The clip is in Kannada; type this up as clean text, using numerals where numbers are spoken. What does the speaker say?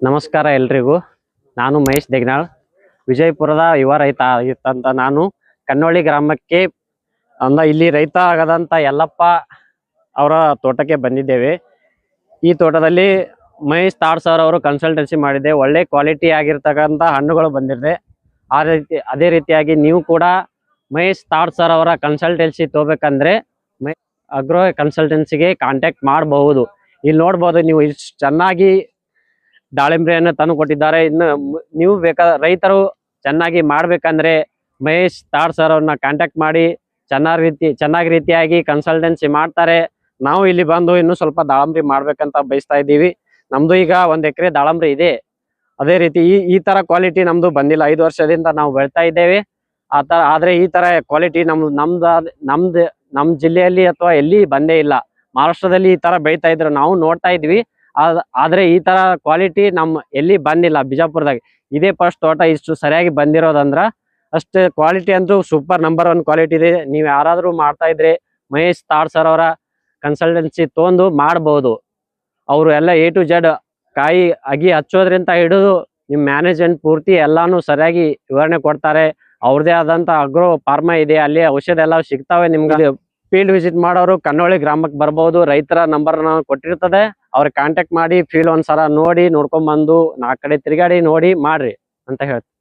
ನಮಸ್ಕಾರ ಎಲ್ರಿಗೂ. ನಾನು ಮಹೇಶ್ ದೇಗ್ನಾಳ್, ವಿಜಯಪುರದ ಯುವ ರೈತ ಆಗಿತ್ತಂತ ನಾನು ಕನ್ನೋಳಿ ಗ್ರಾಮಕ್ಕೆ ಇಲ್ಲಿ ರೈತ ಆಗದಂತ ಯಲ್ಲಪ್ಪ ಅವರ ತೋಟಕ್ಕೆ ಬಂದಿದ್ದೇವೆ. ಈ ತೋಟದಲ್ಲಿ ಮಹೇಶ್ ತಾಡ್ ಸರ್ ಅವರು ಕನ್ಸಲ್ಟೆನ್ಸಿ ಮಾಡಿದೆ. ಒಳ್ಳೆ ಕ್ವಾಲಿಟಿ ಆಗಿರ್ತಕ್ಕಂಥ ಹಣ್ಣುಗಳು ಬಂದಿದೆ. ಅದೇ ರೀತಿಯಾಗಿ ನೀವು ಕೂಡ ಮಹೇಶ್ ತಾಡ್ ಸರ್ ಅವರ ಕನ್ಸಲ್ಟೆನ್ಸಿ ತಗೋಬೇಕಂದ್ರೆ ಅಗ್ರೋ ಕನ್ಸಲ್ಟೆನ್ಸಿಗೆ ಕಾಂಟ್ಯಾಕ್ಟ್ ಮಾಡಬಹುದು. ಇಲ್ಲಿ ನೋಡ್ಬೋದು ನೀವು ಇಷ್ಟು ಚೆನ್ನಾಗಿ ದಾಳಿಂಬ್ರೆಯನ್ನು ತಂದು ಕೊಟ್ಟಿದ್ದಾರೆ. ಇನ್ನು ನೀವು ರೈತರು ಚೆನ್ನಾಗಿ ಮಾಡ್ಬೇಕಂದ್ರೆ ಮಹೇಶ್ ತಾಡ್ ಸರ್ ಅವ್ರನ್ನ ಕಾಂಟ್ಯಾಕ್ಟ್ ಮಾಡಿ ಚೆನ್ನಾಗಿ ರೀತಿಯಾಗಿ ಕನ್ಸಲ್ಟೆನ್ಸಿ ಮಾಡ್ತಾರೆ. ನಾವು ಇಲ್ಲಿ ಬಂದು ಇನ್ನು ಸ್ವಲ್ಪ ದಾಳಂಬ್ರಿ ಮಾಡ್ಬೇಕಂತ ಬಯಸ್ತಾ ಇದ್ದೀವಿ. ನಮ್ದು ಈಗ 1 ಎಕರೆ ದಾಳಂಬ್ರಿ ಇದೆ. ಅದೇ ರೀತಿ ಈ ತರ ಕ್ವಾಲಿಟಿ ನಮ್ದು ಬಂದಿಲ್ಲ. 5 ವರ್ಷದಿಂದ ನಾವು ಬೆಳ್ತಾ ಇದ್ದೇವೆ. ಆದ್ರೆ ಈ ತರ ಕ್ವಾಲಿಟಿ ನಮ್ ಜಿಲ್ಲೆಯಲ್ಲಿ ಅಥವಾ ಎಲ್ಲಿ ಬಂದೇ ಇಲ್ಲ. ಮಹಾರಾಷ್ಟ್ರದಲ್ಲಿ ಈ ತರ ಬೆಳಿತಾ ಇದ್ರು, ನಾವು ನೋಡ್ತಾ ಇದ್ವಿ. ಆದ್ರೆ ಈ ತರ ಕ್ವಾಲಿಟಿ ಎಲ್ಲಿ ಬಂದಿಲ್ಲ. ಬಿಜಾಪುರದಾಗ ಇದೇ ಫಸ್ಟ್ ತೋಟ ಇಷ್ಟು ಸರಿಯಾಗಿ ಬಂದಿರೋದಂದ್ರ ಅಷ್ಟು ಕ್ವಾಲಿಟಿ ಅಂತೂ ಸೂಪರ್ ನಂಬರ್ 1 ಕ್ವಾಲಿಟಿ ಇದೆ. ನೀವು ಯಾರಾದ್ರೂ ಮಾಡ್ತಾ ಇದ್ರೆ ಮಹೇಶ್ ತಾಡ್ ಸರ್ ಅವರ ಕನ್ಸಲ್ಟೆನ್ಸಿ ತೊಂದು ಮಾಡಬಹುದು. ಅವರು ಎಲ್ಲ A to Z ಕಾಯಿ ಅಗಿ ಹಚ್ಚೋದ್ರಿಂದ ಹಿಡಿದು ನಿಮ್ ಮ್ಯಾನೇಜ್ಮೆಂಟ್ ಪೂರ್ತಿ ಎಲ್ಲಾನು ಸರಿಯಾಗಿ ವಿವರಣೆ ಕೊಡ್ತಾರೆ. ಅವ್ರದೇ ಆದಂತ ಅಗ್ರೋ ಫಾರ್ಮಾ ಇದೆ, ಅಲ್ಲಿ ಔಷಧ ಎಲ್ಲ ಸಿಗ್ತಾವೆ. ನಿಮ್ಗೆ ಫೀಲ್ಡ್ ವಿಸಿಟ್ ಮಾಡೋರು ಕನ್ನೋಳಿ ಗ್ರಾಮಕ್ಕೆ ಬರ್ಬೋದು. ರೈತರ ನಂಬರ್ ಕೊಟ್ಟಿರ್ತದೆ, ಅವ್ರಿಗೆ ಕಾಂಟ್ಯಾಕ್ಟ್ ಮಾಡಿ ಫೀಲ್ಡ್ ಒಂದ್ಸಲ ನೋಡ್ಕೊಂಡ್ ಬಂದು 4 ಕಡೆ ತಿರುಗಾಡಿ ನೋಡಿ ಮಾಡ್ರಿ ಅಂತ ಹೇಳ್ತೀನಿ.